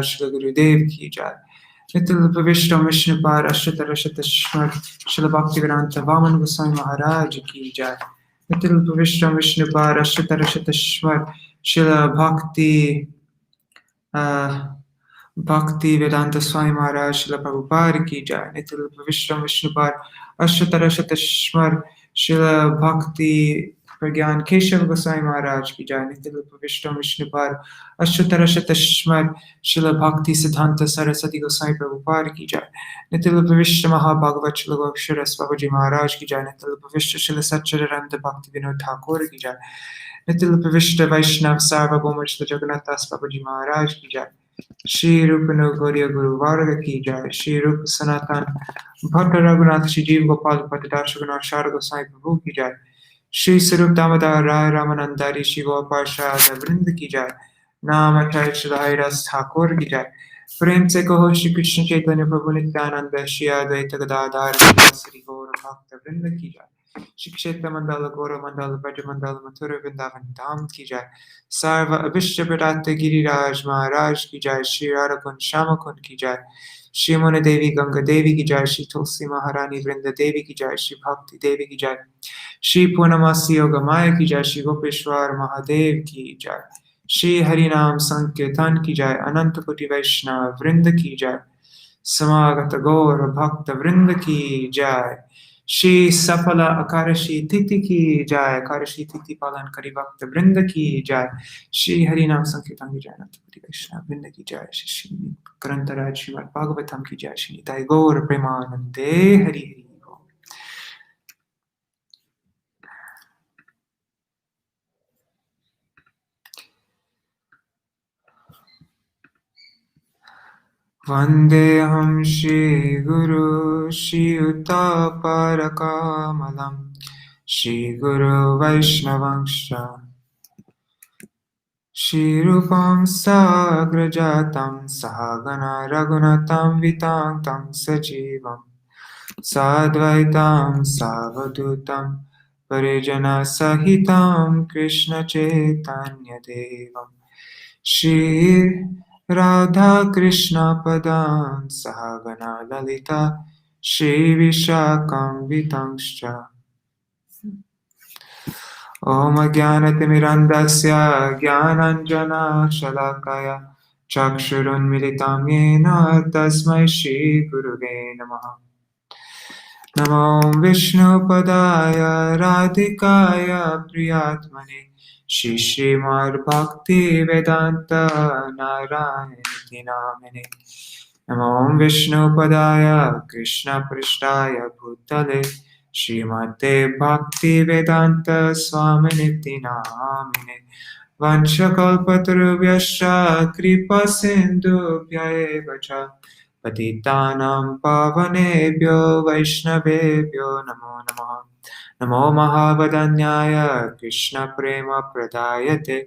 Shri Gurudev ki jai. Nitil Vishnu Vishnupad Ashtar Shatashmar Shila Bhaktivedanta Vaman Goswami Maharaj ki jai. Nitil Vishnu Vishnupad Ashtar Shatashmar Shila Bhakti Vedanta Swami Maharaj Shila Prabhupada ki jai. Nitil Vishnu Vishnupad Ashtar Shatashmar Shila Bhakti Pragyan Keshav Goswami Maharaj ki jai. Nitil Vishnu Vishnupad Ashtar Shatashmar Shila Bhakti Siddhanta Saraswati Goswami Prabhupada ki jai. Nitil Vishnu Mahabhagavat Shila Gopshara Swabhaji Maharaj ki jai. Nitil Vishnu Shila Satchidananda Bhakti Vinod Thakur ki jai. Nitil Vishnu Vaishnav Sarvabhauma Shila Jagannath Das Babaji Maharaj ki jai. Shri Rupa Gauriya Guru Varga ki jai. Shri Rupa Sanatan Bhatta Raghunath Shri Jeev Gopal Bhattadar Shaghunath Shara Goswami Prabhu ki jai. Shri Sarup Damodar Rai Ramanandari Shri Gopashada Vrinda ki jai. Naam Acharya Shri Haridas Thakur ki jai. Prem se kaho Shri Krishna Chaitanya Prabhu Nityananda Shri Advaita Gadadhar Shri Gaura Bhakta Vrinda ki jai. Shri Kshetra Mandala Gaura Mandala Braja Mandala Mathura Vrindavan Dham ki jai. Sarva Abhishta Pradata Giriraj Maharaj ki jai. Shri Radhakun Shamakun ki jai. Shri Muni Devi Ganga Devi ki jai. Shri Tulsi Maharani Vrinda Devi ki jai. Shri Bhakti Devi ki jai. Shri Purnamasi Yogamaya ki jai. Shri Gopeshwar Mahadev ki jai. Shri Harinam Sankirtan ki jai. Ananta Koti Vaishnava Vrinda ki jai. Samagata Gaura Bhakta Vrinda ki jai. Shri Sapala Akarashi Titi ki jai. Akarashi Titi Palan Kari Bhakta Vrinda ki jai. Shri Harinam Sankirtan ki jai. Ananta Koti Vaishnava Vrinda ki jai. Shri Grantaraj Śrīmad-Bhāgavatam ki jai. Shri Nitai Gaura Premanande Hari Hari. Vandeham Shri Guru Shri Uttaparakamalam Shri Guru Vaishnavangsha Shri Rupam Sagrajatam Sahagana Raghunatam Vitantam Sajivam Sadvaitam Savadutam Parijana Sahitam Krishna Chaitanya Devam Shri Radha Krishna Padam Sahagana Lalita Shri Vishakam Vitangscha Om Jnanatimirandasya Jnananjana Shalakaya Chakshurun Militam Yena Tasmai Shri Guruve Namaha Namo Vishnu Padaya Radhikaya Priyatmane Shri Śrīmad Bhakti Vedanta Narayani Namine Namo Vishnu Padaya Krishna Prishtaya Bhutale Śrīmate Bhakti Vedanta Swaminiti Namine Vanchakalpatarubhyascha Kripa Sindhubhya Evacha Patitanam Pavanebhyo Vaishnavebhyo Namo Namaha Namo Mahavadanyaya Krishna Prema Pradayate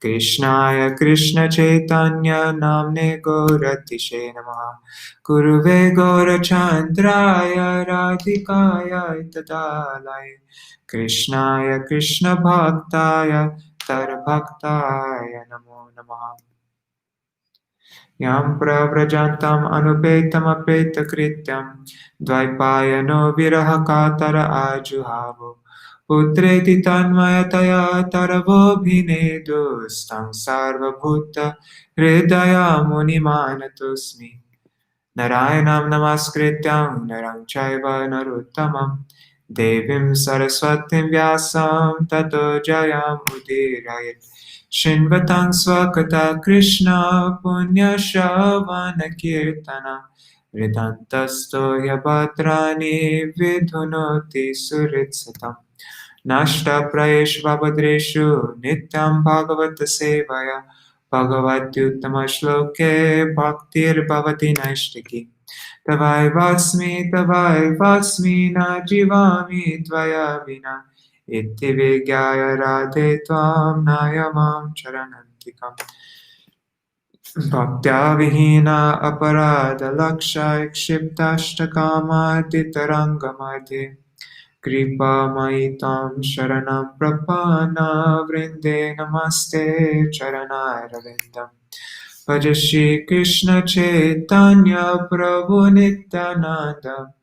Krishnaya Krishna Chaitanya Namne Gauratishe Namaha Guruve Gaurachandraya Radhikaya Tadalaya Krishnaya Krishna Bhaktaya Tarbhaktaya Namo Namaha Yam pravrajantam anupetam apeta krityam dvaipayano virahakatara ajuhavo putreti tanmayataya taravo bhinedustam sarvabhuta hridaya munimanatosmi Narayanam namaskrityam narang chaiva naruttamam devim saraswatim vyasam tato jayam udirayat Shinvatang Swakata Krishna Punya Shavana Kirtana Ridantasto Yabatrani Vidhunoti Suritsatam Nashta Prayesh Vabhadreshu Nityam Bhagavata Sevaya Bhagavati Uttama Shloke Bhaktir Bhavati Naishtaki Tavai Vasmi Na Jivami Tvaya Vina Iti Vigyaya Radhe Tvam Nayamam Charanantikam Bhaktya Vihina Aparada Laksha Ikshiptashtakama Titarangamadhi Kripa Maitam Sharanam Prapana Vrinde Namaste Charanai Ravindam Bhaja Shri Krishna Chaitanya Prabhu Nityananda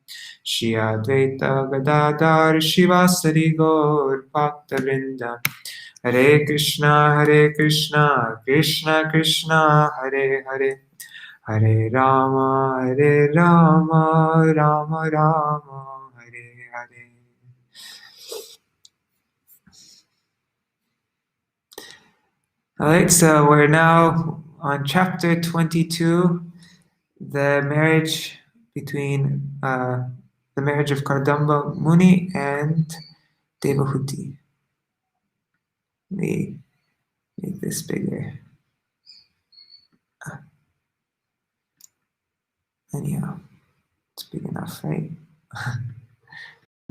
Shri Advaita Gadadhar Shivasari Gaur Bhakta Hare Krishna, Krishna Krishna, Hare Hare, Hare Rama, Rama Rama, Hare Hare. Alright, so we're now on chapter 22, the marriage between the marriage of Kardama Muni and Devahuti. Let me make this bigger. Anyhow, it's big enough, right? How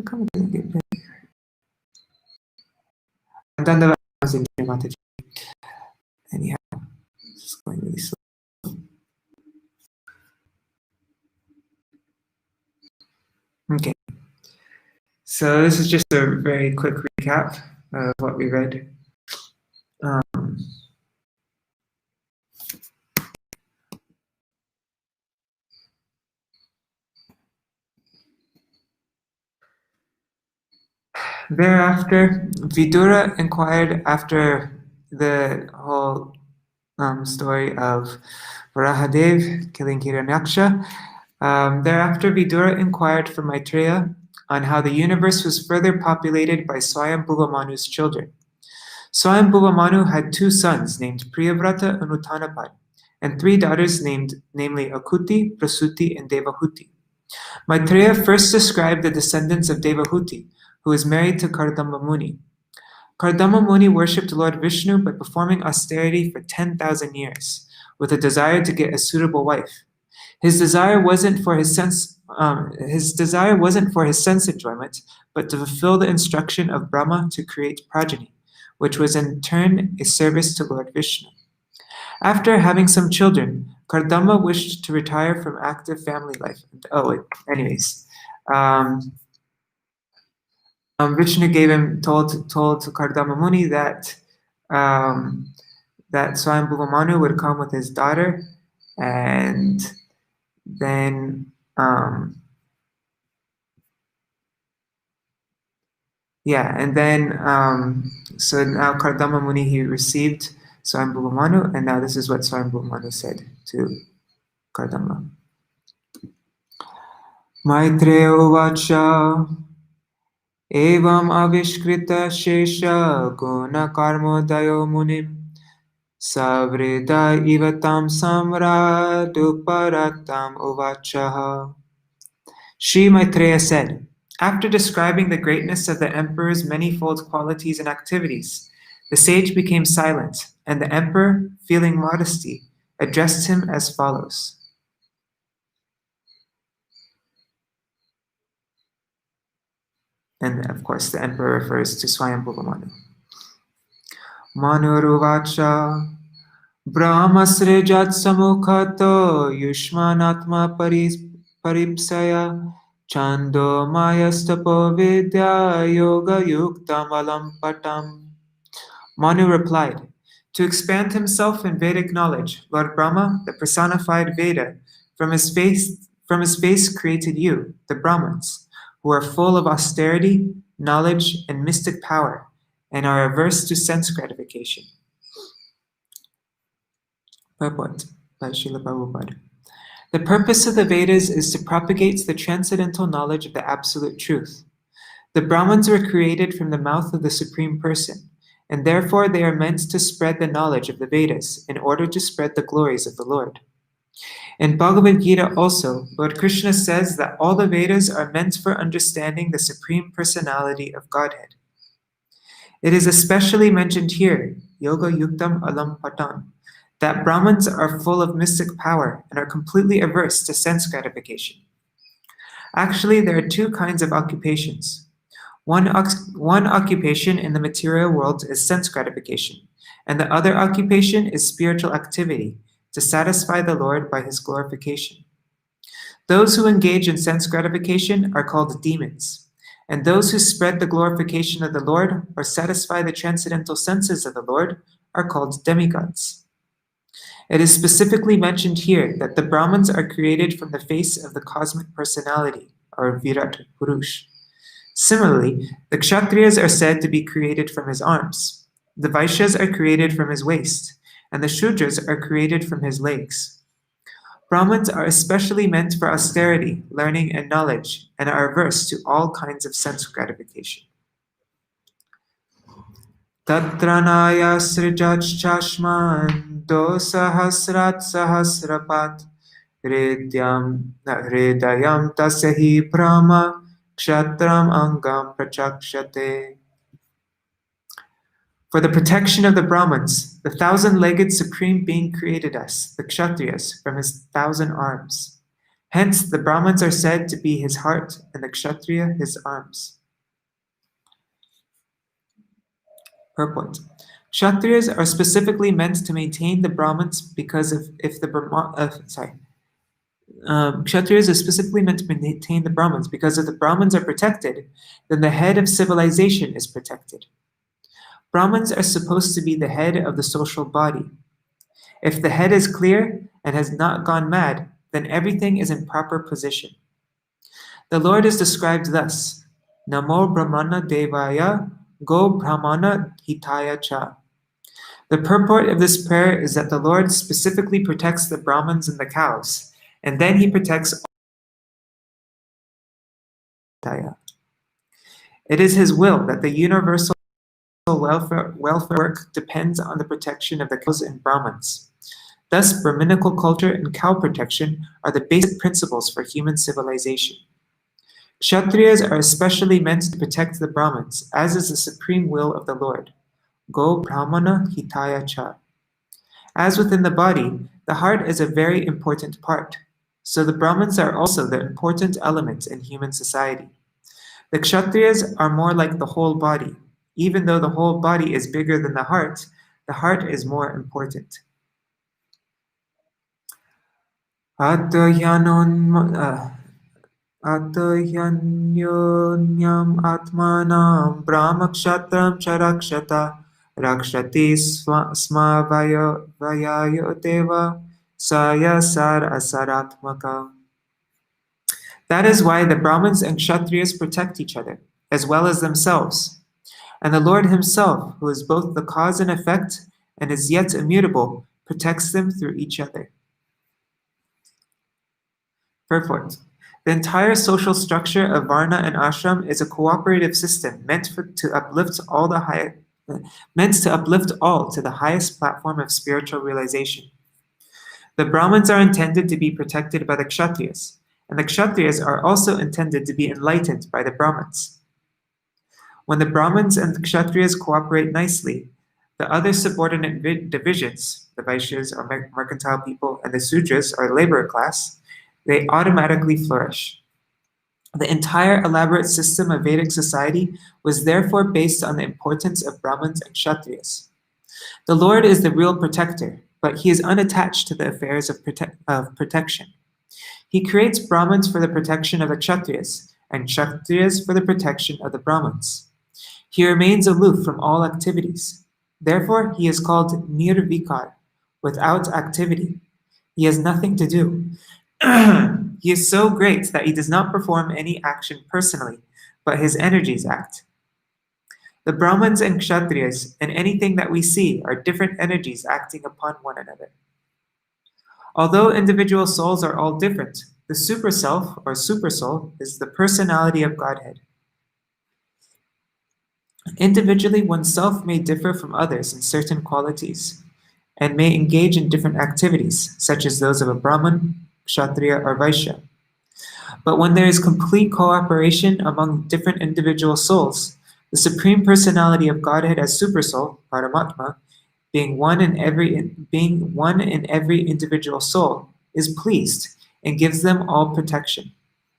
come it doesn't get bigger? I'm done the Mataji. Anyhow, it's going really slow. Okay. So this is just a very quick recap of what we read. Thereafter, Vidura inquired after the whole story of Varahadev killing Hiranyaksha. Thereafter, Vidura inquired from Maitreya on how the universe was further populated by Swayambhuva Manu's children. Swayambhuva Manu had 2 sons named Priyavrata and Uttanapad, and 3 daughters namely Akuti, Prasuti, and Devahuti. Maitreya first described the descendants of Devahuti, who was married to Kardama Muni. Kardama Muni worshipped Lord Vishnu by performing austerity for 10,000 years, with a desire to get a suitable wife. His desire wasn't for his sense enjoyment, but to fulfill the instruction of Brahma to create progeny, which was in turn a service to Lord Vishnu. After having some children, Kardama wished to retire from active family life. Vishnu told Kardama Muni that Swayambhuva Manu would come with his daughter, and then so now Kardama Muni, he received Swayambhuva Manu, and now this is what Swayambhuva Manu said to Kardama. Maitreya uvacha evam avishkrita shesha guna karmodayo munim savrida ivatam samraduparatam uvacha. Sri Maitreya said, after describing the greatness of the emperor's manifold qualities and activities, the sage became silent, and the emperor, feeling modesty, addressed him as follows. And of course, the emperor refers to Swayambhuva Manu. Manuruvacha brahmasrejat samukhato yushmanatma paripsaya chando mayastapo vidya yoga yuktam alampatam. Manu replied, to expand himself in Vedic knowledge, Lord Brahma, the personified Veda, from his face created you, the Brahmins, who are full of austerity, knowledge, and mystic power, and are averse to sense gratification. Purport by Srila Prabhupada. The purpose of the Vedas is to propagate the transcendental knowledge of the absolute truth. The Brahmins were created from the mouth of the Supreme Person, and therefore they are meant to spread the knowledge of the Vedas in order to spread the glories of the Lord. In Bhagavad Gita also, Lord Krishna says that all the Vedas are meant for understanding the Supreme Personality of Godhead. It is especially mentioned here, Yoga Yuktam Alam Patan, that Brahmins are full of mystic power and are completely averse to sense gratification. Actually, there are 2 kinds of occupations. One occupation in the material world is sense gratification, and the other occupation is spiritual activity, to satisfy the Lord by his glorification. Those who engage in sense gratification are called demons, and those who spread the glorification of the Lord or satisfy the transcendental senses of the Lord are called demigods. It is specifically mentioned here that the Brahmins are created from the face of the cosmic personality, or Virat Purush. Similarly, the Kshatriyas are said to be created from his arms, the Vaishyas are created from his waist, and the Shudras are created from his legs. Brahmins are especially meant for austerity, learning, and knowledge, and are averse to all kinds of sense gratification. Tatranaya srijachchashman dosahasrat sahasrapat hridayam tasyahi brahma kshatram angam prachakshate. For the protection of the Brahmins, the thousand-legged Supreme Being created us, the Kshatriyas, from his 1,000 arms. Hence, the Brahmins are said to be his heart and the Kshatriya his arms. Purport. Kshatriyas are specifically meant to maintain the Brahmins because Kshatriyas are specifically meant to maintain the Brahmins because if the Brahmins are protected, then the head of civilization is protected. Brahmins are supposed to be the head of the social body. If the head is clear and has not gone mad, then everything is in proper position. The Lord is described thus: Namo Brahmana Devaya Go Brahmana Hitaya Cha. The purport of this prayer is that the Lord specifically protects the Brahmins and the cows, and then he protects all. It is his will that the universal welfare work depends on the protection of the cows and Brahmins. Thus, Brahminical culture and cow protection are the basic principles for human civilization. Kshatriyas are especially meant to protect the Brahmins, as is the supreme will of the Lord. Go Brahmana Hitaya Cha. As within the body, the heart is a very important part. So the Brahmins are also the important element in human society. The Kshatriyas are more like the whole body. Even though the whole body is bigger than the heart is more important. Atayanyonyam atmanam brahmakshatram charakshata rakshati sma vayayo deva sayasar asaratmaka. That is why the Brahmins and Kshatriyas protect each other, as well as themselves. And the Lord himself, who is both the cause and effect and is yet immutable, protects them through each other. Purport. The entire social structure of Varna and Ashram is a cooperative system meant to uplift all to the highest platform of spiritual realization. The Brahmins are intended to be protected by the Kshatriyas, and the Kshatriyas are also intended to be enlightened by the Brahmins. When the Brahmins and the Kshatriyas cooperate nicely, the other subordinate divisions, the Vaishyas or mercantile people and the Sudras or laborer class, they automatically flourish. The entire elaborate system of Vedic society was therefore based on the importance of Brahmins and Kshatriyas. The Lord is the real protector, but he is unattached to the affairs of protection. He creates Brahmins for the protection of the Kshatriyas, and Kshatriyas for the protection of the Brahmins. He remains aloof from all activities. Therefore, he is called nirvikar, without activity. He has nothing to do. He is so great that he does not perform any action personally, but his energies act. The Brahmins and Kshatriyas and anything that we see are different energies acting upon one another. Although individual souls are all different, the super self or super soul is the personality of Godhead. Individually, oneself may differ from others in certain qualities and may engage in different activities, such as those of a Brahmin, Kshatriya, or Vaishya. But when there is complete cooperation among different individual souls, the Supreme Personality of Godhead as Supersoul, Paramatma, being one in every individual soul, is pleased and gives them all protection.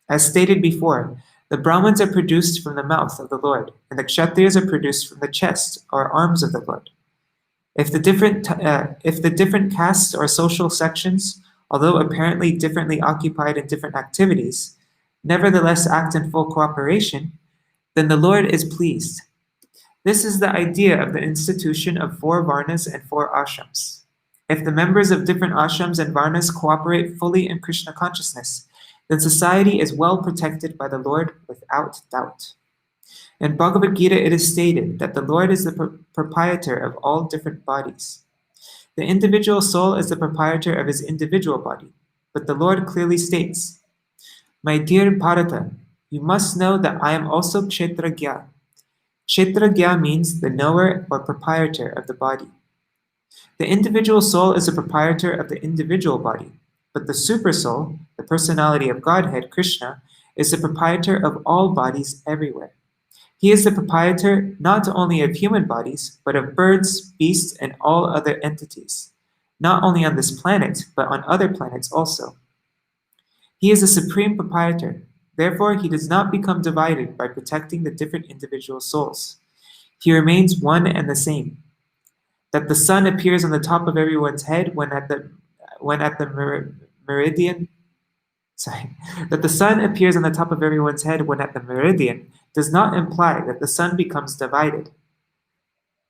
As stated before, the Brahmins are produced from the mouth of the Lord, and the Kshatriyas are produced from the chest or arms of the Lord. If the different castes or social sections, although apparently differently occupied in different activities, nevertheless act in full cooperation, then the Lord is pleased. This is the idea of the institution of 4 varnas and 4 ashrams. If the members of different ashrams and varnas cooperate fully in Krishna consciousness, then society is well protected by the Lord without doubt. In Bhagavad Gita, it is stated that the Lord is the proprietor of all different bodies. The individual soul is the proprietor of his individual body, but the Lord clearly states, "My dear Bharata, you must know that I am also Kshetragya." Kshetragya means the knower or proprietor of the body. The individual soul is the proprietor of the individual body, but the super soul, the personality of Godhead, Krishna, is the proprietor of all bodies everywhere. He is the proprietor not only of human bodies, but of birds, beasts, and all other entities, not only on this planet, but on other planets also. He is the supreme proprietor. Therefore, he does not become divided by protecting the different individual souls. He remains one and the same. That the sun appears on the top of everyone's head when at the meridian. That the sun appears on the top of everyone's head when at the meridian does not imply that the sun becomes divided.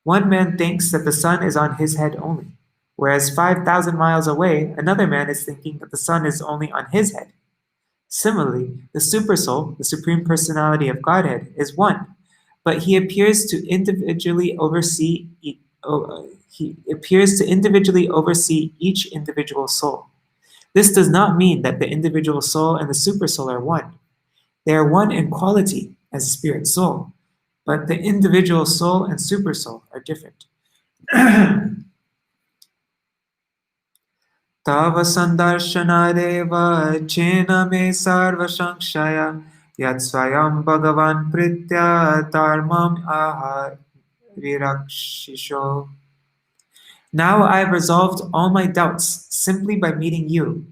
One man thinks that the sun is on his head only, whereas 5,000 miles away, another man is thinking that the sun is only on his head. Similarly, the Supersoul, the Supreme Personality of Godhead, is one, but he appears to individually oversee each individual soul. This does not mean that the individual soul and the Supersoul are one. They are one in quality as spirit soul, but the individual soul and Supersoul are different. Tava sandarshanadeva chena me sarva shankshaya yat swayam bhagavan pritya dharmam aha virakshisho. Now I have resolved all my doubts simply by meeting you,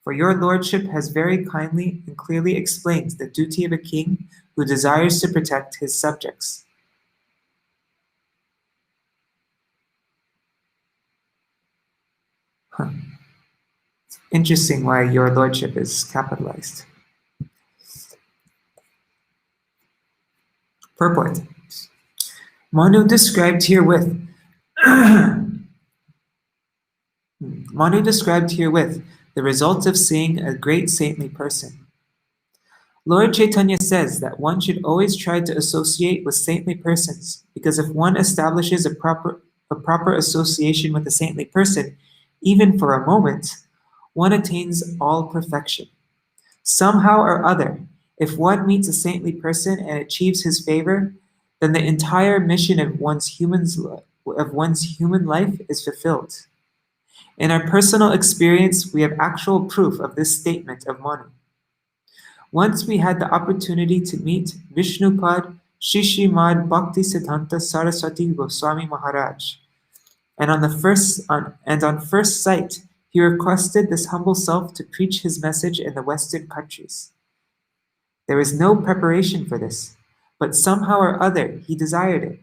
for your lordship has very kindly and clearly explained the duty of a king who desires to protect his subjects. It's interesting why your lordship is capitalized. Purport. Manu described herewith the results of seeing a great saintly person. Lord Chaitanya says that one should always try to associate with saintly persons, because if one establishes a proper association with a saintly person, even for a moment, one attains all perfection. Somehow or other, if one meets a saintly person and achieves his favor, then the entire mission of one's human life is fulfilled. In our personal experience, we have actual proof of this statement of Manu. Once we had the opportunity to meet Vishnupad Shishimad Bhaktisiddhanta Saraswati Goswami Maharaj, and on first sight, he requested this humble self to preach his message in the Western countries. There was no preparation for this, but somehow or other he desired it,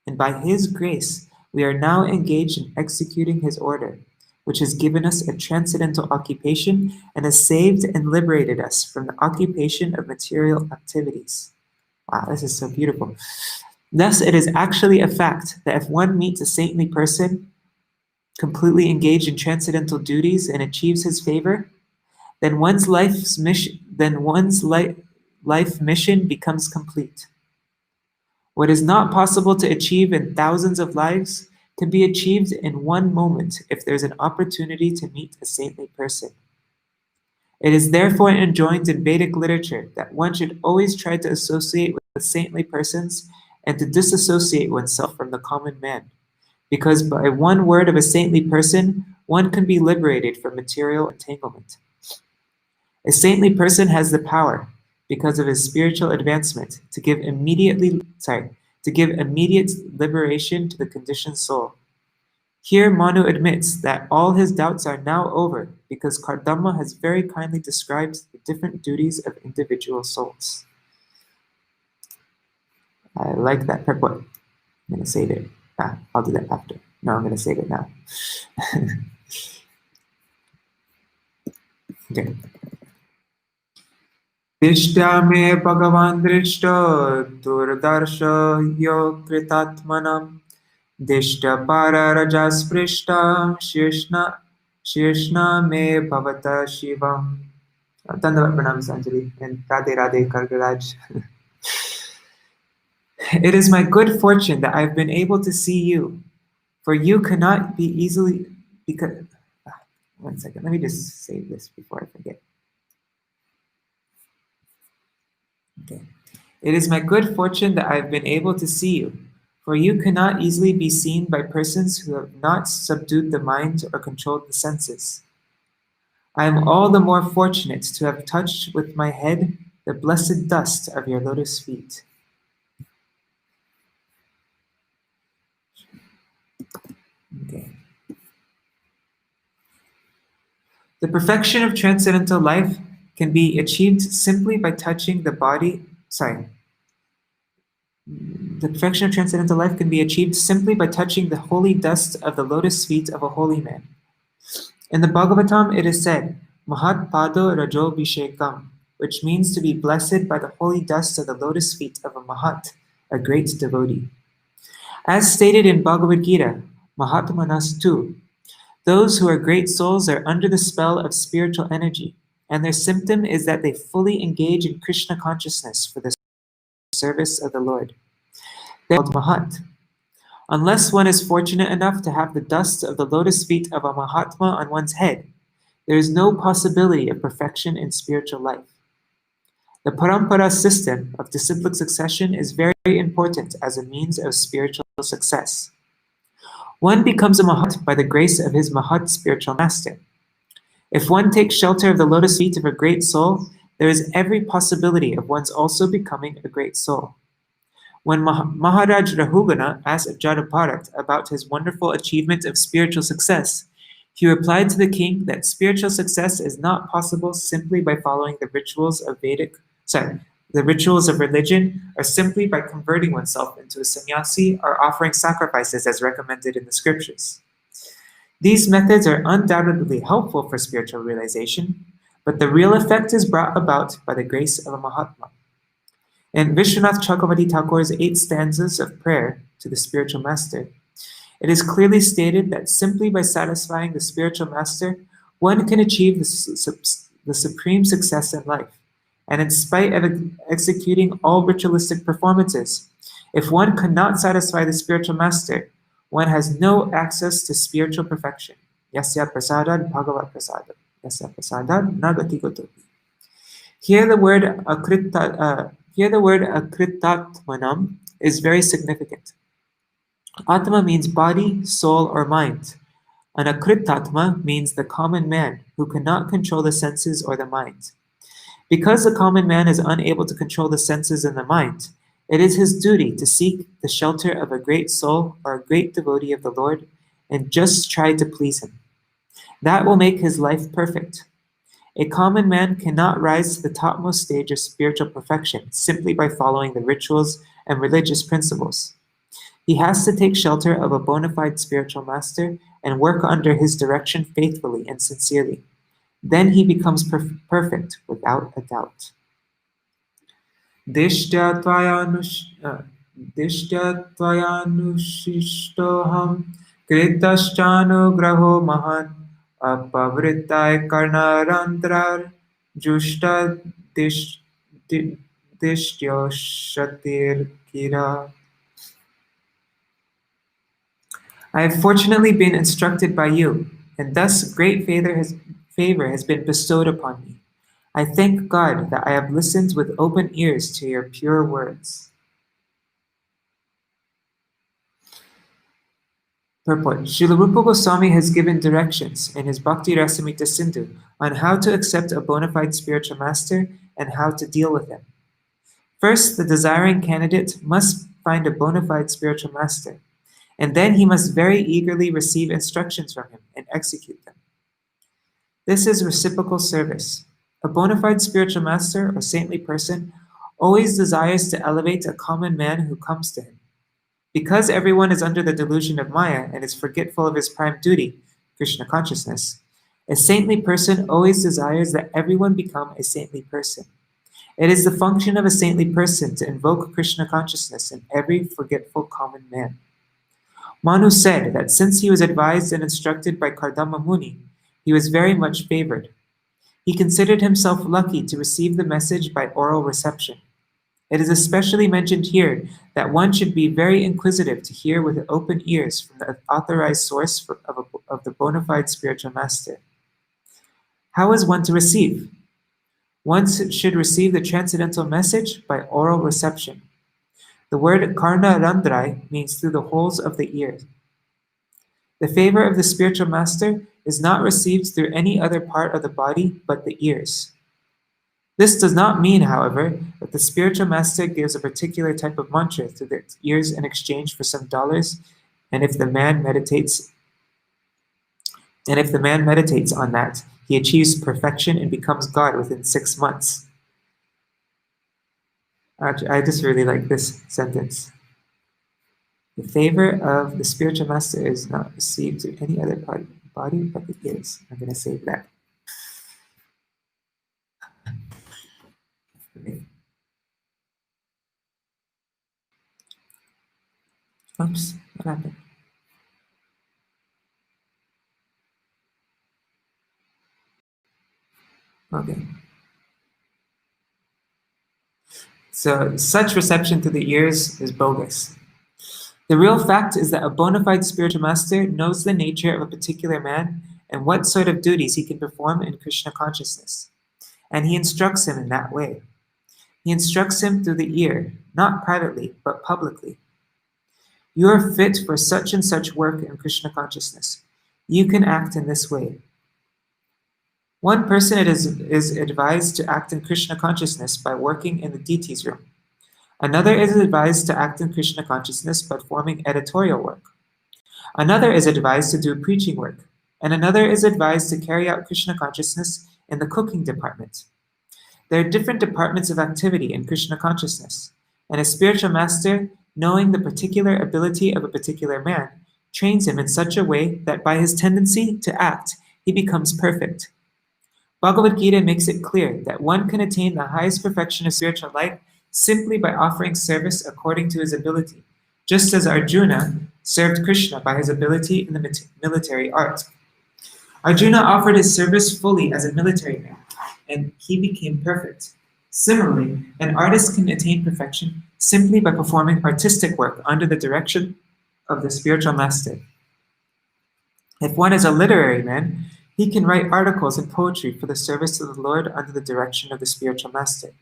and by his grace we are now engaged in executing his order, which has given us a transcendental occupation and has saved and liberated us from the occupation of material activities. Wow, this is so beautiful. Thus, it is actually a fact that if one meets a saintly person, completely engaged in transcendental duties and achieves his favor, then one's life mission becomes complete. What is not possible to achieve in thousands of lives can be achieved in one moment if there's an opportunity to meet a saintly person. It is therefore enjoined in Vedic literature that one should always try to associate with saintly persons and to disassociate oneself from the common man, because by one word of a saintly person, one can be liberated from material entanglement. A saintly person has the power, because of his spiritual advancement, to give immediate liberation to the conditioned soul. Here Manu admits that all his doubts are now over, because Kardama has very kindly described the different duties of individual souls. I like that purport. I'm going to save it. I'll do that after. No, I'm going to save it now. Okay. Dishtya me bhagavan drishta durdarsha yo kritatmanam Dishta para rajasprishta shirshna me bhavata shivam. Dandavat pranam Sanjali and Radhe Radhe Kargaraj. It is my good fortune that I've been able to see you, for you cannot be easily because. One second, let me just save this before I forget. Okay. It is my good fortune that I've been able to see you, for you cannot easily be seen by persons who have not subdued the mind or controlled the senses. I am all the more fortunate to have touched with my head the blessed dust of your lotus feet. Okay. The perfection of transcendental life can be achieved simply by touching the body. The perfection of transcendental life can be achieved simply by touching the holy dust of the lotus feet of a holy man. In the Bhagavatam, it is said, Mahat Pado Rajo Vishekam, which means to be blessed by the holy dust of the lotus feet of a Mahat, a great devotee. As stated in Bhagavad Gita, Mahatmanas too, those who are great souls are under the spell of spiritual energy, and their symptom is that they fully engage in Krishna consciousness for the service of the Lord. They are called Mahat. Unless one is fortunate enough to have the dust of the lotus feet of a Mahatma on one's head, there is no possibility of perfection in spiritual life. The parampara system of disciplic succession is very important as a means of spiritual success. One becomes a Mahat by the grace of his Mahat spiritual master. If one takes shelter of the lotus feet of a great soul, there is every possibility of one's also becoming a great soul. When Maharaj Rahugana asked Jadabharat about his wonderful achievement of spiritual success, he replied to the king that spiritual success is not possible simply by following the rituals of religion, or simply by converting oneself into a sannyasi or offering sacrifices as recommended in the scriptures. These methods are undoubtedly helpful for spiritual realization, but the real effect is brought about by the grace of a Mahatma. In Vishwanath Chakravarti Thakur's 8 stanzas of prayer to the spiritual master, it is clearly stated that simply by satisfying the spiritual master, one can achieve the supreme success in life. And in spite of executing all ritualistic performances, if one cannot satisfy the spiritual master, one has no access to spiritual perfection. Yasya prasadad bhagavat prasadam. Yasya prasadad nagati gotopi. Here the word akritatmanam is very significant. Atma means body, soul, or mind. An akritatma means the common man who cannot control the senses or the mind. Because the common man is unable to control the senses and the mind, it is his duty to seek the shelter of a great soul or a great devotee of the Lord and just try to please him. That will make his life perfect. A common man cannot rise to the topmost stage of spiritual perfection simply by following the rituals and religious principles. He has to take shelter of a bona fide spiritual master and work under his direction faithfully and sincerely. Then he becomes perfect without a doubt. Dishtya tvayānuṣishtoḥam kritaścānugraho mahan apavritāya karnarantrar juṣta dishtyoṣatir kira. I have fortunately been instructed by you, and thus great favor has been bestowed upon me. I thank God that I have listened with open ears to your pure words. Purport. Srila Rupa Goswami has given directions in his Bhakti Rasamrita Sindhu on how to accept a bona fide spiritual master and how to deal with him. First, the desiring candidate must find a bona fide spiritual master, and then he must very eagerly receive instructions from him and execute them. This is reciprocal service. A bona fide spiritual master or saintly person always desires to elevate a common man who comes to him. Because everyone is under the delusion of Maya and is forgetful of his prime duty, Krishna consciousness, a saintly person always desires that everyone become a saintly person. It is the function of a saintly person to invoke Krishna consciousness in every forgetful common man. Manu said that since he was advised and instructed by Kardama Muni, he was very much favored. He considered himself lucky to receive the message by oral reception. It is especially mentioned here that one should be very inquisitive to hear with open ears from the authorized source of the bona fide spiritual master. How is one to receive? One should receive the transcendental message by oral reception. The word karna randrai means through the holes of the ears. The favor of the spiritual master is not received through any other part of the body but the ears. This does not mean, however, that the spiritual master gives a particular type of mantra through the ears in exchange for some dollars, and if the man meditates on that, he achieves perfection and becomes God within 6 months. Actually, I just really like this sentence. The favor of the spiritual master is not received through any other part of the body but the ears. I'm going to save that. Oops, what happened? Okay. So such reception to the ears is bogus. The real fact is that a bona fide spiritual master knows the nature of a particular man and what sort of duties he can perform in Krishna consciousness, and he instructs him in that way. He instructs him through the ear, not privately, but publicly. You are fit for such and such work in Krishna consciousness. You can act in this way. One person is advised to act in Krishna consciousness by working in the deity's room. Another is advised to act in Krishna consciousness by performing editorial work. Another is advised to do preaching work, and another is advised to carry out Krishna consciousness in the cooking department. There are different departments of activity in Krishna consciousness, and a spiritual master, knowing the particular ability of a particular man, trains him in such a way that by his tendency to act, he becomes perfect. Bhagavad Gita makes it clear that one can attain the highest perfection of spiritual life simply by offering service according to his ability, just as Arjuna served Krishna by his ability in the military art. Arjuna offered his service fully as a military man, and he became perfect. Similarly, an artist can attain perfection simply by performing artistic work under the direction of the spiritual master. If one is a literary man, he can write articles and poetry for the service of the Lord under the direction of the spiritual master.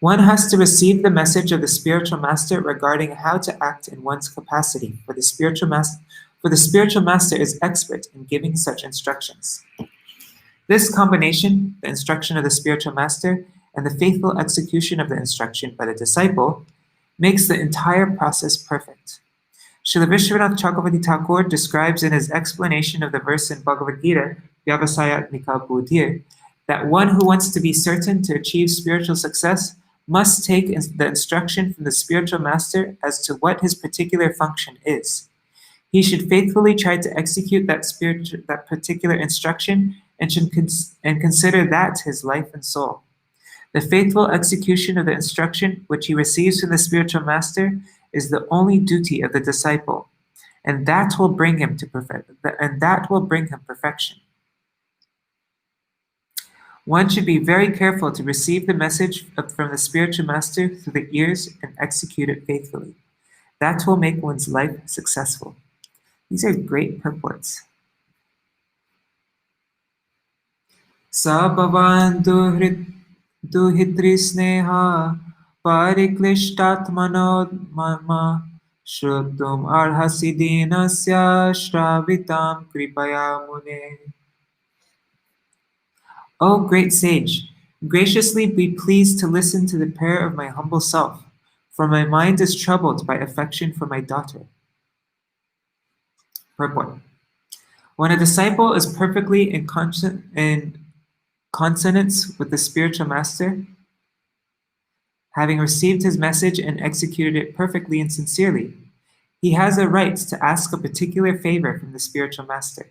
One has to receive the message of the spiritual master regarding how to act in one's capacity, for the spiritual master is expert in giving such instructions. This combination, the instruction of the spiritual master and the faithful execution of the instruction by the disciple, makes the entire process perfect. Srila Vishwanath Chakravarti Thakur describes in his explanation of the verse in Bhagavad Gita, Vyavasayatmika Buddhir, that one who wants to be certain to achieve spiritual success must take the instruction from the spiritual master as to what his particular function is. He should faithfully try to execute that particular instruction and consider that his life and soul. The faithful execution of the instruction which he receives from the spiritual master is the only duty of the disciple, and that will bring him perfection. One should be very careful to receive the message from the spiritual master through the ears and execute it faithfully. That will make one's life successful. These are great purports. Sabhavan duhitri sneha pariklishtatmano mama shrutum arhasi dinasya shravitam kripaya mune. O great sage, graciously be pleased to listen to the prayer of my humble self, for my mind is troubled by affection for my daughter. Purport. When a disciple is perfectly in consonance with the spiritual master, having received his message and executed it perfectly and sincerely, he has a right to ask a particular favor from the spiritual master.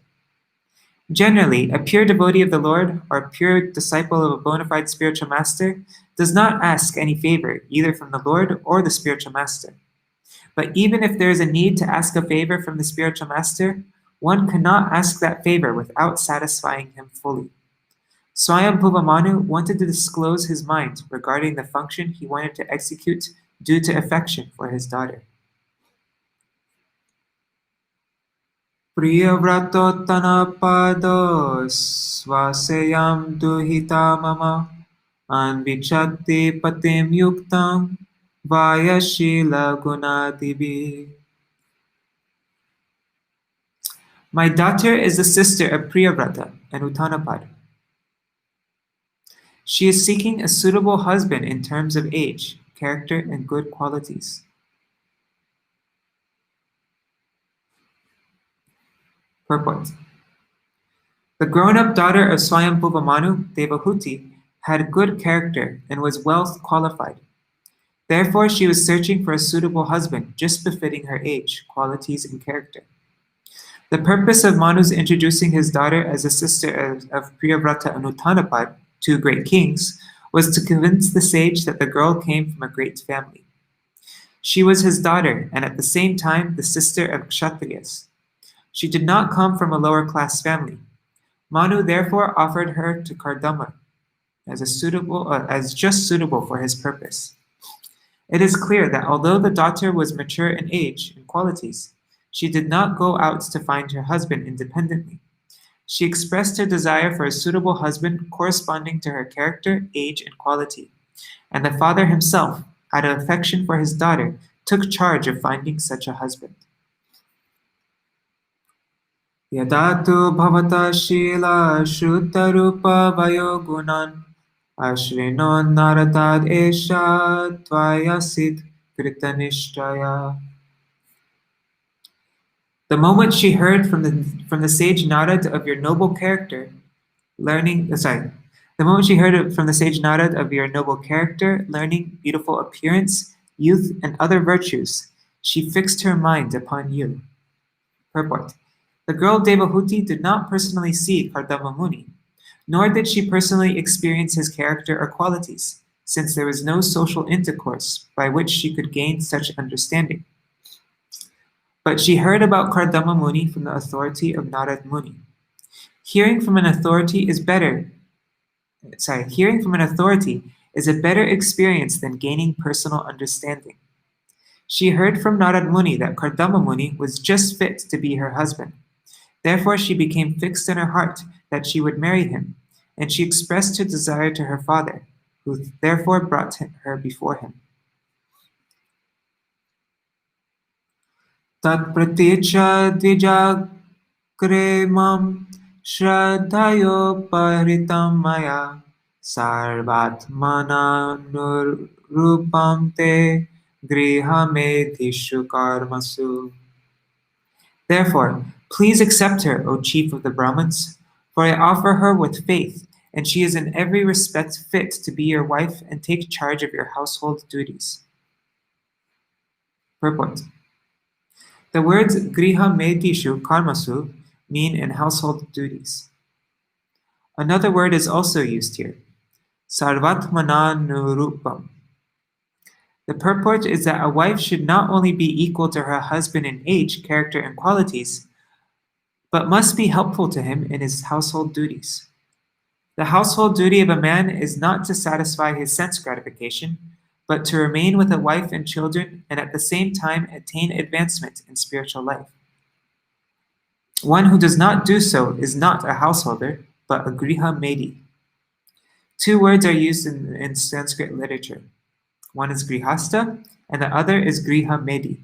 Generally, a pure devotee of the Lord or a pure disciple of a bona fide spiritual master does not ask any favor either from the Lord or the spiritual master. But even if there is a need to ask a favor from the spiritual master, one cannot ask that favor without satisfying him fully. Swayambhuva Manu wanted to disclose his mind regarding the function he wanted to execute due to affection for his daughter. Priyavratotana pado swasayam duhita mama anvichati patim yuktam vayashila gunadibi. My daughter is the sister of Priyavrata and Uttanapad. She is seeking a suitable husband in terms of age, character, and good qualities. Purport. The grown-up daughter of Swayambhuva Manu, Devahuti, had good character and was well qualified. Therefore, she was searching for a suitable husband, just befitting her age, qualities, and character. The purpose of Manu's introducing his daughter as a sister of Priyavrata and Uttanapad, two great kings, was to convince the sage that the girl came from a great family. She was his daughter, and at the same time the sister of Kshatriyas. She did not come from a lower-class family. Manu therefore offered her to Kardama as just suitable for his purpose. It is clear that although the daughter was mature in age and qualities, she did not go out to find her husband independently. She expressed her desire for a suitable husband corresponding to her character, age, and quality, and the father himself, out of affection for his daughter, took charge of finding such a husband. Yadatu bhavata shila shuttarupa vayogunan ashrinon naratad esha tvayasit kritanishtraya. The moment she heard from the sage Narad of your noble character, learning, beautiful appearance, youth, and other virtues, she fixed her mind upon you. Purport. The girl Devahuti did not personally see Kardama Muni, nor did she personally experience his character or qualities, since there was no social intercourse by which she could gain such understanding. But she heard about Kardama Muni from the authority of Narad Muni. Hearing from an authority is a better experience than gaining personal understanding. She heard from Narad Muni that Kardama Muni was just fit to be her husband. Therefore she became fixed in her heart that she would marry him, and she expressed her desire to her father, who therefore brought her before him. Tat praticha dvijagre mam shraddhayo paritam maya sarvatmana nurupam te grihamedhishu karmasu. Therefore, please accept her, O chief of the Brahmins, for I offer her with faith, and she is in every respect fit to be your wife and take charge of your household duties. Purport. The words griha medishu karmasu mean in household duties. Another word is also used here, sarvatmana nurupam. The purport is that a wife should not only be equal to her husband in age, character, and qualities, but must be helpful to him in his household duties. The household duty of a man is not to satisfy his sense gratification, but to remain with a wife and children and at the same time attain advancement in spiritual life. One who does not do so is not a householder, but a griha medi. Two words are used in Sanskrit literature. One is grihasta, and the other is griha medi.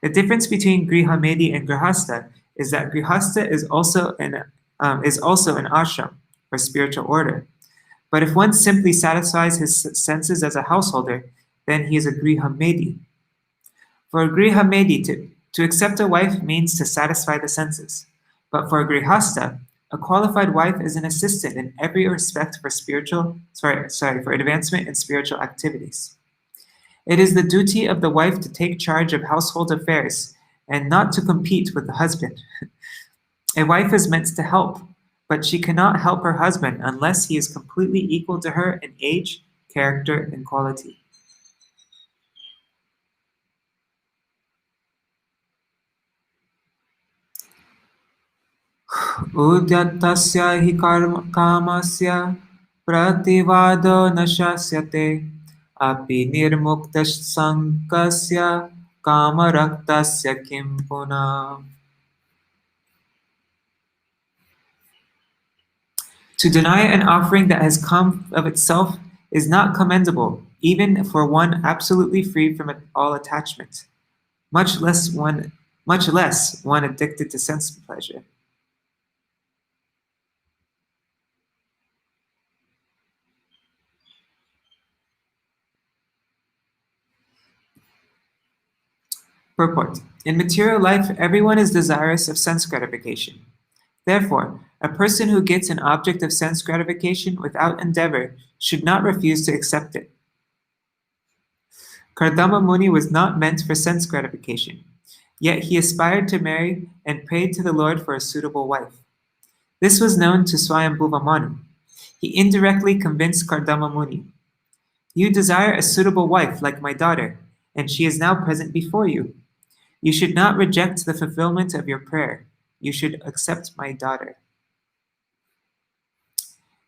The difference between griha medi and grihasta is that grihasta is also an ashram, or spiritual order. But if one simply satisfies his senses as a householder, then he is a griha medi. For a griha medi, to accept a wife means to satisfy the senses. But for a grihasta, a qualified wife is an assistant in every respect for advancement in spiritual activities. It is the duty of the wife to take charge of household affairs and not to compete with the husband. A wife is meant to help, but she cannot help her husband unless he is completely equal to her in age, character, and quality. Udyatasya hi kamasya prativado nashasyate api nirmuktas sankasya kamaraktasya kim puna. To deny an offering that has come of itself is not commendable, even for one absolutely free from all attachment, much less one addicted to sense pleasure. Purport. In material life, everyone is desirous of sense gratification. Therefore, a person who gets an object of sense gratification without endeavor should not refuse to accept it. Kardama Muni was not meant for sense gratification, yet he aspired to marry and prayed to the Lord for a suitable wife. This was known to Swayambhuva Manu. He indirectly convinced Kardama Muni, "You desire a suitable wife like my daughter, and she is now present before you. You should not reject the fulfillment of your prayer. You should accept my daughter."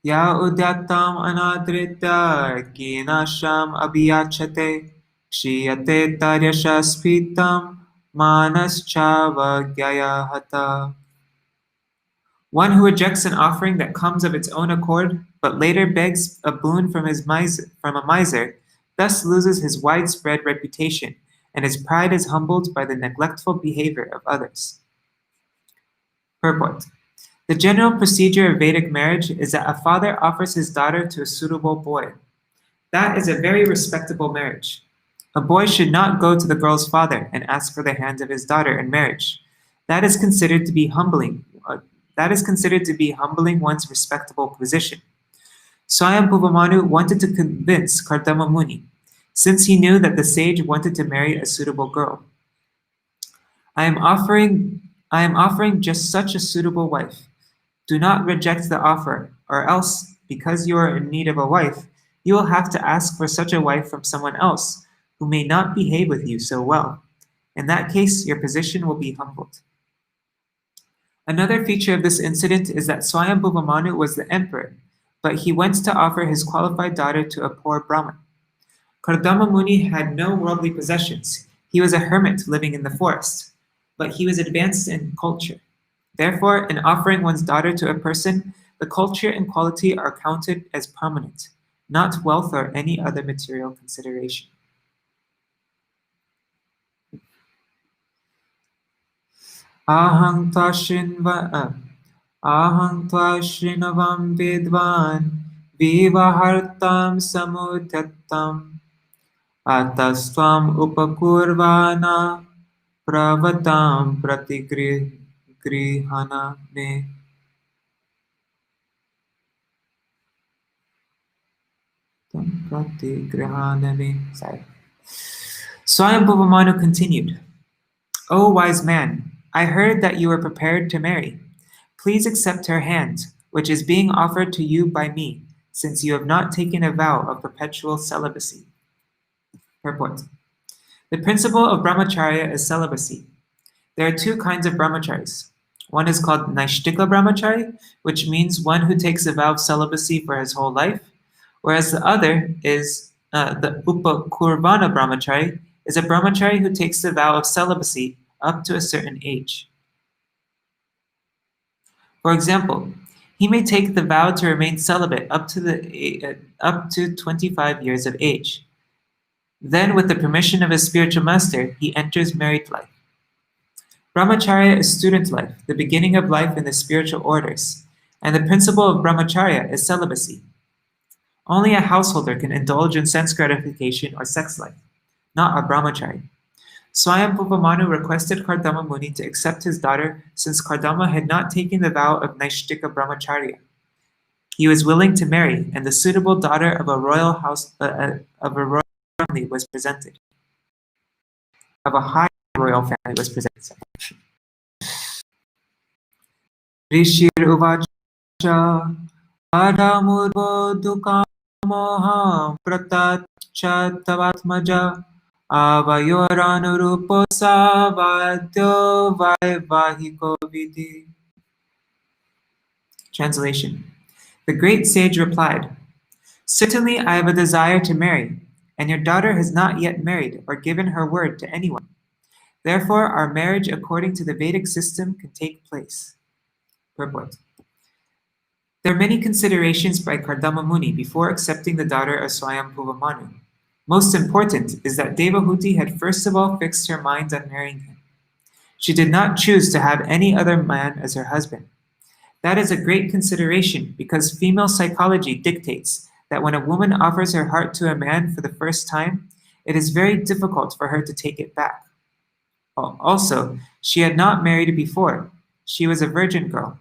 Ya udyatam anadritya kinasham abhiyachate kshiyate taryashaspitam manaschava hata. One who rejects an offering that comes of its own accord, but later begs a boon from a miser, thus loses his widespread reputation, and his pride is humbled by the neglectful behavior of others. Purport. The general procedure of Vedic marriage is that a father offers his daughter to a suitable boy. That is a very respectable marriage. A boy should not go to the girl's father and ask for the hand of his daughter in marriage. That is considered to be humbling. One's respectable position. Swayambhuva Manu wanted to convince Kardama Muni, since he knew that the sage wanted to marry a suitable girl. I am offering just such a suitable wife. Do not reject the offer, or else, because you are in need of a wife, you will have to ask for such a wife from someone else who may not behave with you so well. In that case, your position will be humbled. Another feature of this incident is that Swayambhuva Manu was the emperor, but he went to offer his qualified daughter to a poor Brahmin. Kardama Muni had no worldly possessions. He was a hermit living in the forest, but he was advanced in culture. Therefore, in offering one's daughter to a person, the culture and quality are counted as prominent, not wealth or any other material consideration. Ahang tva Shrinavam Vidvan Vivahartam Samudhattam Atasvam Upakurvana Pravadam Pratigrihana Me. Sorry. Swayambhuva Manu continued, "O wise man, I heard that you are prepared to marry. Please accept her hand, which is being offered to you by me, since you have not taken a vow of perpetual celibacy." Purport. The principle of brahmacharya is celibacy. There are two kinds of brahmacharis. One is called Naishtika brahmachari, which means one who takes a vow of celibacy for his whole life, whereas the other is the Upakurvana brahmachari, is a brahmachari who takes the vow of celibacy up to a certain age. For example, he may take the vow to remain celibate up to 25 years of age. Then, with the permission of his spiritual master, he enters married life. Brahmacharya is student life, the beginning of life in the spiritual orders, and the principle of brahmacharya is celibacy. Only a householder can indulge in sense gratification or sex life, not a brahmachari. Swayambhuva Manu requested Kardama Muni to accept his daughter since Kardama had not taken the vow of Naishtika brahmacharya. He was willing to marry, and the suitable daughter of a royal family was presented. Of a high royal family was presented. Rishir uvacha adamurvo dukamoham pratachatavatmaja avayoranurupo savadyo vaivahiko vidhi. Translation. The great sage replied, "Certainly I have a desire to marry, and your daughter has not yet married or given her word to anyone. Therefore, our marriage according to the Vedic system can take place." Purport. There are many considerations by Kardama Muni before accepting the daughter of Swayambhuva Manu. Most important is that Devahuti had first of all fixed her mind on marrying him. She did not choose to have any other man as her husband. That is a great consideration because female psychology dictates that when a woman offers her heart to a man for the first time, it is very difficult for her to take it back. Also, she had not married before. She was a virgin girl.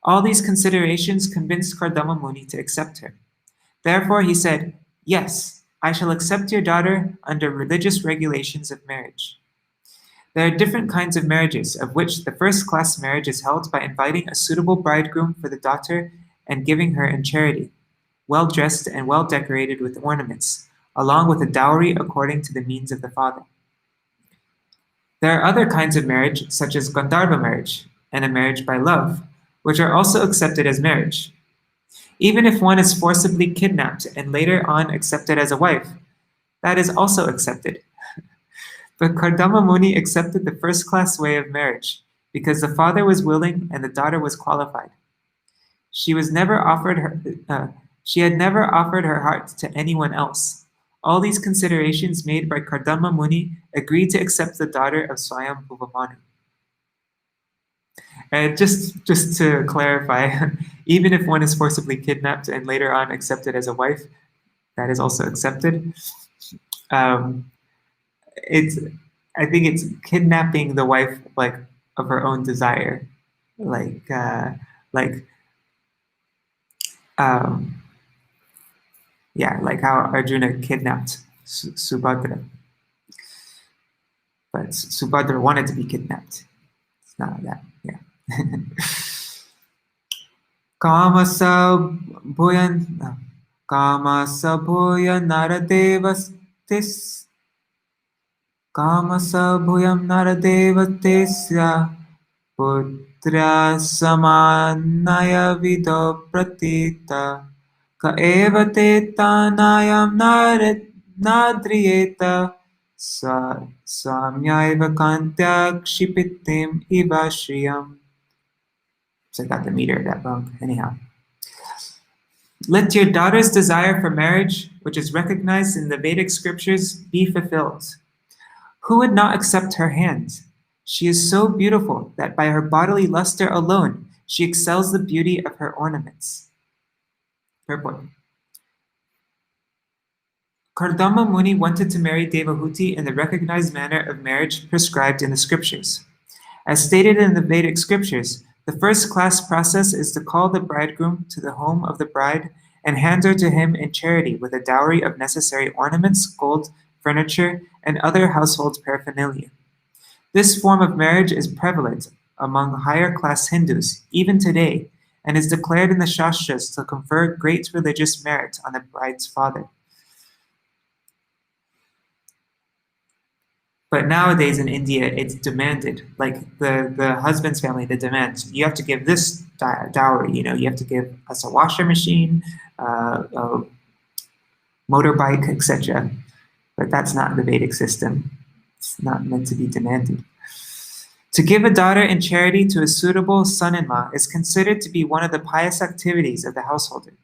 All these considerations convinced Kardama Muni to accept her. Therefore, he said, "Yes, I shall accept your daughter under religious regulations of marriage." There are different kinds of marriages, of which the first-class marriage is held by inviting a suitable bridegroom for the daughter and giving her in charity, well-dressed and well-decorated with ornaments, along with a dowry according to the means of the father. There are other kinds of marriage, such as Gandharva marriage and a marriage by love, which are also accepted as marriage. Even if one is forcibly kidnapped and later on accepted as a wife, that is also accepted. But Kardama Muni accepted the first-class way of marriage because the father was willing and the daughter was qualified. She had never offered her heart to anyone else. All these considerations made by Kardama Muni agreed to accept the daughter of Swayambhuva Manu. Just to clarify, even if one is forcibly kidnapped and later on accepted as a wife, that is also accepted. I think it's kidnapping the wife like of her own desire, like how Arjuna kidnapped Subhadra, but Subhadra wanted to be kidnapped. It's not that, yeah. Kamasa bhuyan naradevastis Kamasa bhuyam naradevatesya putra samanaya vido pratita ka eva te tanayam nadriyeta samyaiva kantya kshipitim iva shriyam. So I got the meter of that wrong. Anyhow. Let your daughter's desire for marriage, which is recognized in the Vedic scriptures, be fulfilled. Who would not accept her hand? She is so beautiful that by her bodily luster alone, she excels the beauty of her ornaments. Purport. Kardama Muni wanted to marry Devahuti in the recognized manner of marriage prescribed in the scriptures. As stated in the Vedic scriptures, the first-class process is to call the bridegroom to the home of the bride and hand her to him in charity with a dowry of necessary ornaments, gold, furniture, and other household paraphernalia. This form of marriage is prevalent among higher-class Hindus even today and is declared in the Shastras to confer great religious merit on the bride's father. But nowadays in India, it's demanded, like the husband's family, they demand, you have to give this dowry, you have to give us a washer machine, a motorbike, etc. But that's not the Vedic system. It's not meant to be demanded. To give a daughter in charity to a suitable son-in-law is considered to be one of the pious activities of the householder.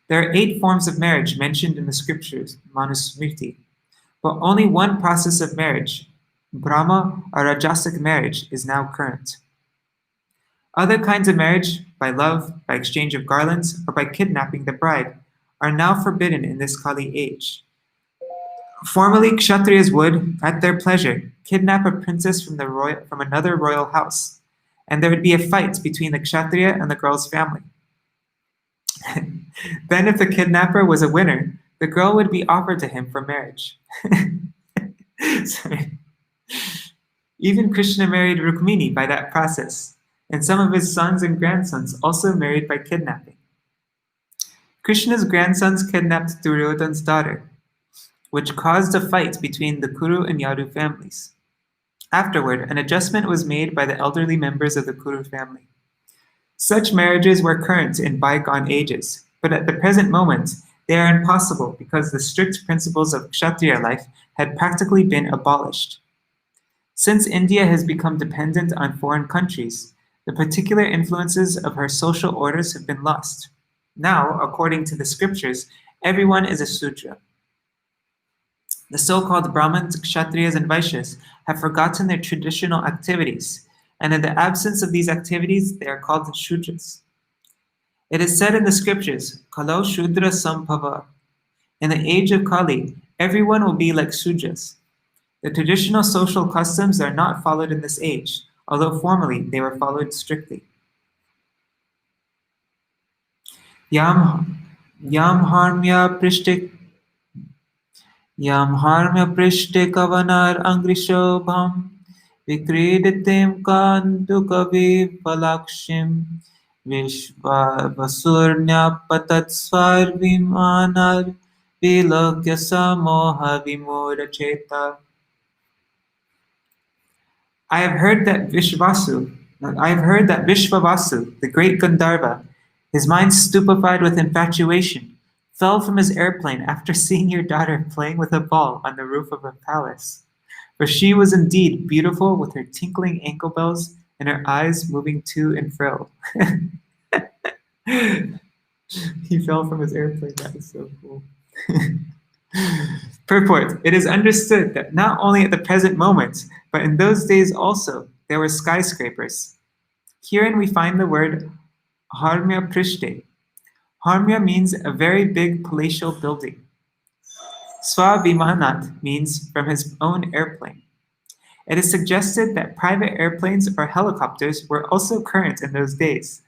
There are 8 forms of marriage mentioned in the scriptures, Manusmriti, but only one process of marriage, Brahma or Rajasic marriage, is now current. Other kinds of marriage, by love, by exchange of garlands, or by kidnapping the bride, are now forbidden in this Kali age. Formerly, Kshatriyas would, at their pleasure, kidnap a princess from another royal house, and there would be a fight between the Kshatriya and the girl's family. Then if the kidnapper was a winner, the girl would be offered to him for marriage. Sorry. Even Krishna married Rukmini by that process, and some of his sons and grandsons also married by kidnapping. Krishna's grandsons kidnapped Duryodhana's daughter, which caused a fight between the Kuru and Yadu families. Afterward, an adjustment was made by the elderly members of the Kuru family. Such marriages were current in bygone ages, but at the present moment, they are impossible because the strict principles of Kshatriya life had practically been abolished. Since India has become dependent on foreign countries, the particular influences of her social orders have been lost. Now, according to the scriptures, everyone is a Sudra. The so-called Brahmins, Kshatriyas, and Vaishyas have forgotten their traditional activities, and in the absence of these activities, they are called Shudras. It is said in the scriptures, Kalo Shudra Sambhava. In the age of Kali, everyone will be like Sudras. The traditional social customs are not followed in this age, although formerly they were followed strictly. Yam, yam harmya prishtik Yam harmya prishte kavanar angrishobham vikriditim kandukavi palakshim vishva vasurnya patat svarvimanar vilokya samoha vimuracheta. I have heard that Vishvavasu, the great Gandharva, his mind stupefied with infatuation, fell from his airplane after seeing your daughter playing with a ball on the roof of a palace. For she was indeed beautiful with her tinkling ankle bells and her eyes moving to and fro. He fell from his airplane. That is so cool. Purport: It is understood that not only at the present moment, but in those days also, there were skyscrapers. Herein we find the word harmya prishte. Harmya means a very big palatial building. Swavimanat means from his own airplane. It is suggested that private airplanes or helicopters were also current in those days.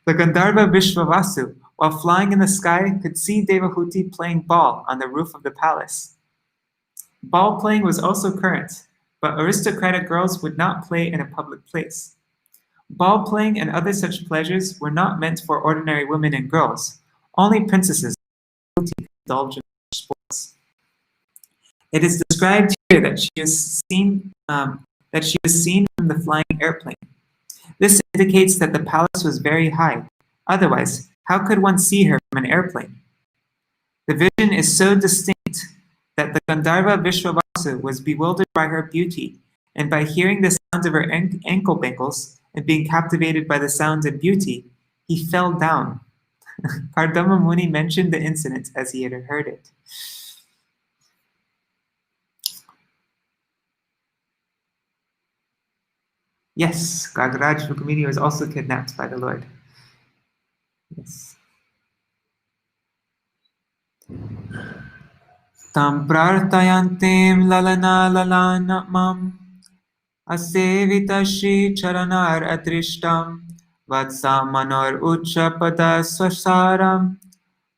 The Gandharva Vishvavasu, while flying in the sky, could see Devahuti playing ball on the roof of the palace. Ball playing was also current, but aristocratic girls would not play in a public place. Ball playing and other such pleasures were not meant for ordinary women and girls. Only princesses could indulge in such sports. It is described here that she was seen from the flying airplane. This indicates that the palace was very high. Otherwise, how could one see her from an airplane? The vision is so distinct that the Gandharva Vishvavasu was bewildered by her beauty, and by hearing the sound of her ankle bangles and being captivated by the sound and beauty, he fell down. Kardama Muni mentioned the incident as he had heard it. Yes, Gagraj Rukmini was also kidnapped by the Lord. Yes. Tam prartayantim lalana lalana mam asevita shri charanar adrishtam vatsa manor uchapada swasaram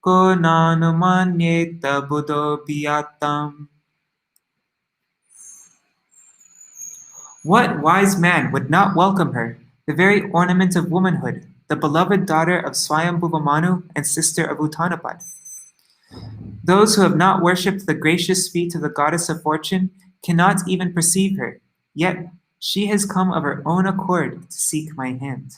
ko nanumanyeta buddho biyatam. What wise man would not welcome her, the very ornament of womanhood, the beloved daughter of Swayambhuva Manu and sister of Uttanapad? Those who have not worshipped the gracious feet of the goddess of fortune cannot even perceive her, yet she has come of her own accord to seek my hand.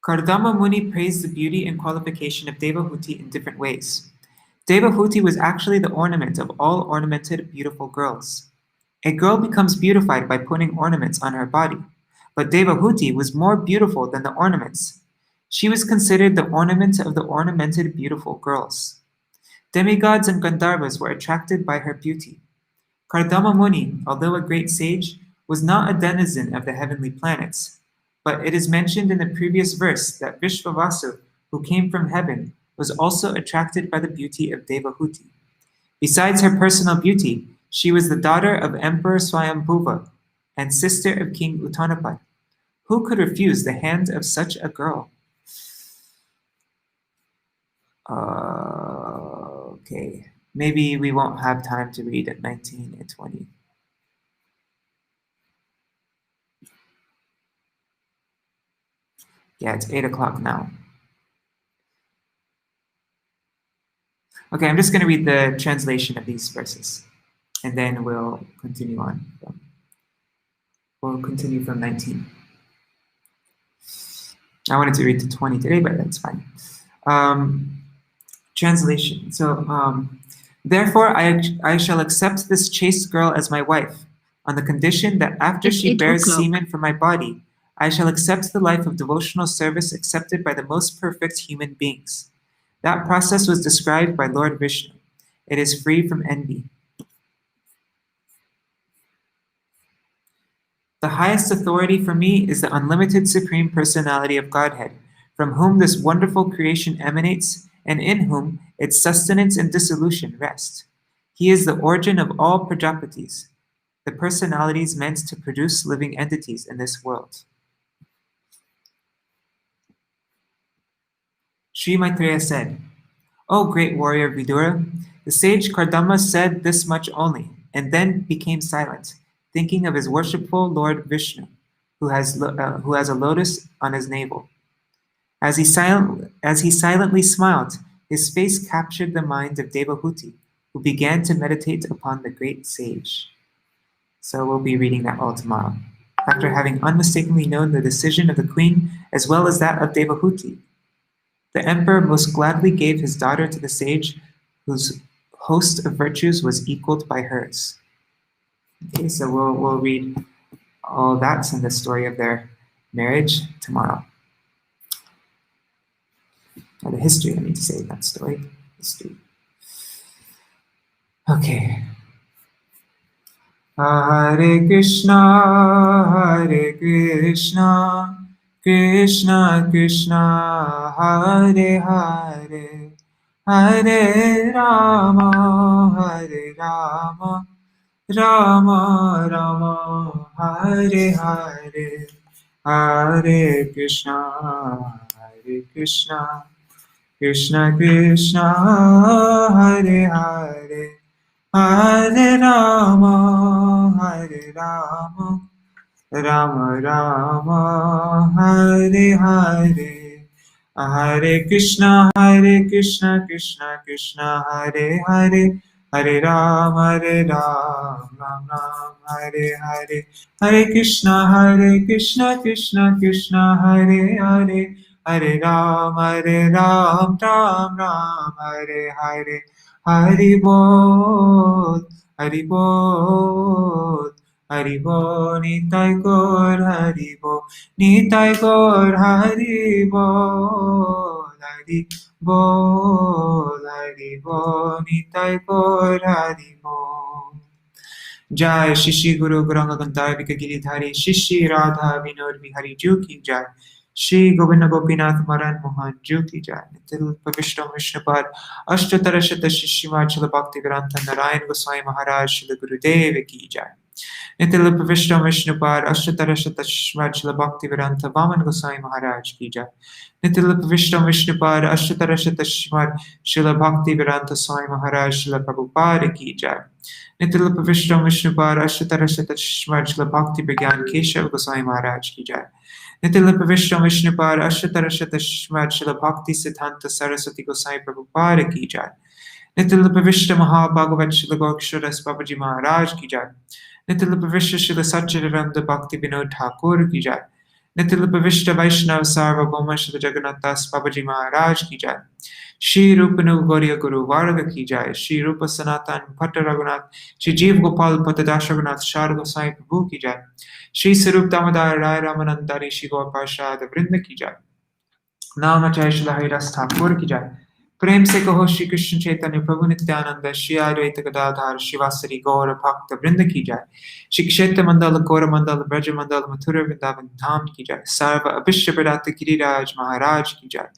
Kardama Muni praised the beauty and qualification of Devahuti in different ways. Devahuti was actually the ornament of all ornamented, beautiful girls. A girl becomes beautified by putting ornaments on her body, but Devahuti was more beautiful than the ornaments. She was considered the ornament of the ornamented, beautiful girls. Demigods and Gandharvas were attracted by her beauty. Kardama Muni, although a great sage, was not a denizen of the heavenly planets, but it is mentioned in the previous verse that Vishvavasu, who came from heaven, was also attracted by the beauty of Devahuti. Besides her personal beauty, she was the daughter of Emperor Swayambhuva and sister of King Uttanapad. Who could refuse the hand of such a girl? Okay, maybe we won't have time to read at 19 and 20. Yeah, it's 8 o'clock now. Okay, I'm just going to read the translation of these verses, and then we'll continue on. We'll continue from 19. I wanted to read to 20 today, but that's fine. Translation. Therefore I shall accept this chaste girl as my wife, on the condition that after she bears semen from my body, I shall accept the life of devotional service accepted by the most perfect human beings. That process was described by Lord Vishnu. It is free from envy. The highest authority for me is the unlimited Supreme Personality of Godhead, from whom this wonderful creation emanates, and in whom its sustenance and dissolution rest. He is the origin of all Prajapatis, the personalities meant to produce living entities in this world. Sri Maitreya said, O great warrior Vidura, the sage Kardama said this much only, and then became silent, thinking of his worshipful Lord Vishnu, who has a lotus on his navel. As he silently smiled, his face captured the mind of Devahuti, who began to meditate upon the great sage. So we'll be reading that all tomorrow. After having unmistakably known the decision of the queen as well as that of Devahuti, the emperor most gladly gave his daughter to the sage, whose host of virtues was equaled by hers. Okay, so we'll read all that in the story of their marriage tomorrow. Or the history, I mean to say, not story. History. Okay. Hare Krishna, Krishna Krishna, Hare Hare, Hare Rama, Rama Rama, Hare Hare, Hare Krishna, Krishna Krishna, Hare Hare, Hare Rama, Rama Rama, Hare Hare, Hare Krishna, Krishna Krishna, Hare Hare, Hare Rama, Ram Ram, Hare Hare, Hare Krishna, Krishna Krishna, Hare Hare, Hare Ram, Ram Ram, Hare Hare, Hari Bol, Hari Bol, Hari Bol, Nitai Gaur, Hari Bol, Nitai Gaur, Hari Bol, Hari Bol, Hari Bol, Nitai Gaur, Hari Bol. Jai Shishi Guru Gauranga Gantar Vikagiri Shishi Radha Vinod Vihari Ju Ki Jai. Shri Govinda Gopinath Maran Mohan Ju Ki Jai. Nitil Pavishta Vishnupad Ashtatara Shata Shishimad Shila Bhakti Grantha Narayan Goswami Maharaj Shila Gurudev Ki Jai. Nitil Pavishta Vishnupad Ashtatara Shata Shishimad Shila Bhakti Grantha Vaman Goswami Maharaj Ki Jai. Nitil Pavishta Vishnupad Ashtatara Shata Shishimad Shila Bhakti Vedanta Swami Maharaj Shila Prabhupada Ki Jai. Nitil Pavishta Vishnupad Ashtatara Shata Shishimad Shila Bhakti Vigyan Keshav Goswami Maharaj Ki Jai. Nitil Pavishta Vishnupad Ashtatara Shata Shishimad Shila Bhakti Siddhanta Saraswati Goswami Prabhupada Ki Jai. Nitil Pavishta Maha-Bhagavat Shila Goksharas Babaji Maharaj Ki Jai. Nitil Pavishta Shila Satchidananda Bhakti Vinod Thakur Ki Jai. Nitil Pavishta Vaishnav Sarvabhauma Shila Jagannath Das Babaji Maharaj Ki Jai. Shri Rupanu Gauriya Guru Varga Ki Jai. Shri Rupa Sanatan Bhatta Raghunath. Shri Jeev Gopal Patadash Raghunath Shar Goswami Prabhu Ki Jai. Shri Sarup Damodar Rai Ramanandari Shri Gaur Parshad Vrinda Ki Jai. Nama Jai Shri Haridas Thakur Ki Jai. प्रेम से कहो श्री कृष्ण चैतन्य प्रभु नित्यानंद श्री अद्वैत गदाधर शिवासरी गौर भक्त वृंद की जाय. श्री क्षेत्र मंडल गौर मंडल ब्रज मंडल मथुरा वृंदावन धाम की जाय. सर्व अभिष्ट प्रदात गिरिराज महाराज की जाय.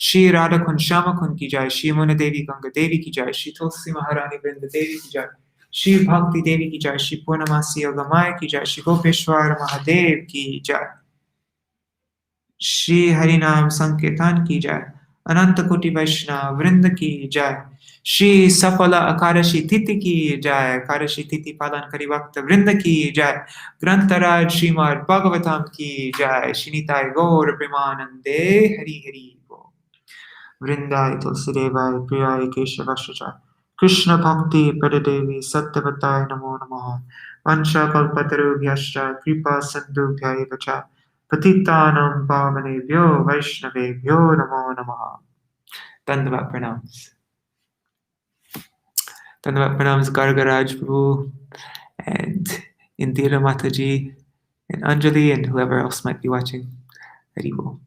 श्री राधा कुंज श्याम कुंज की जाय. श्री मुन देवी गंगा देवी की जाय. श्री तुलसी महारानी वृंद देवी की जाय. श्री भक्ति देवी की जाय. श्री पूर्णमासी योगमाया की जाय. श्री गोपेश्वर महादेव की जाय. श्री हरिनाम संकीर्तन की जाय. अनंत कोटि वैष्णव वृंद की जय. श्री सफल एकादशी तिथि की जय. एकादशी तिथि पालन करी भक्त वृंद की जय. ग्रंथराज श्रीमद् भागवतम की जय. श्रीनिताय गौर प्रेमानंदे हरि हरि बोल. वृंदाय तुलसीदेवाय प्रियाय केशवाय कृष्ण भक्ति प्रदेवी सत्यवताय नमो नमः. Vansha kalpatarubhyascha kripa sindhubhya eva cha patitanam pavanebhyo vaishnavebhyo namo namaha. Dandavat pranams. Dandavat pranams Gargaraj Prabhu and Indira Mataji and Anjali and whoever else might be watching. Hari Bol.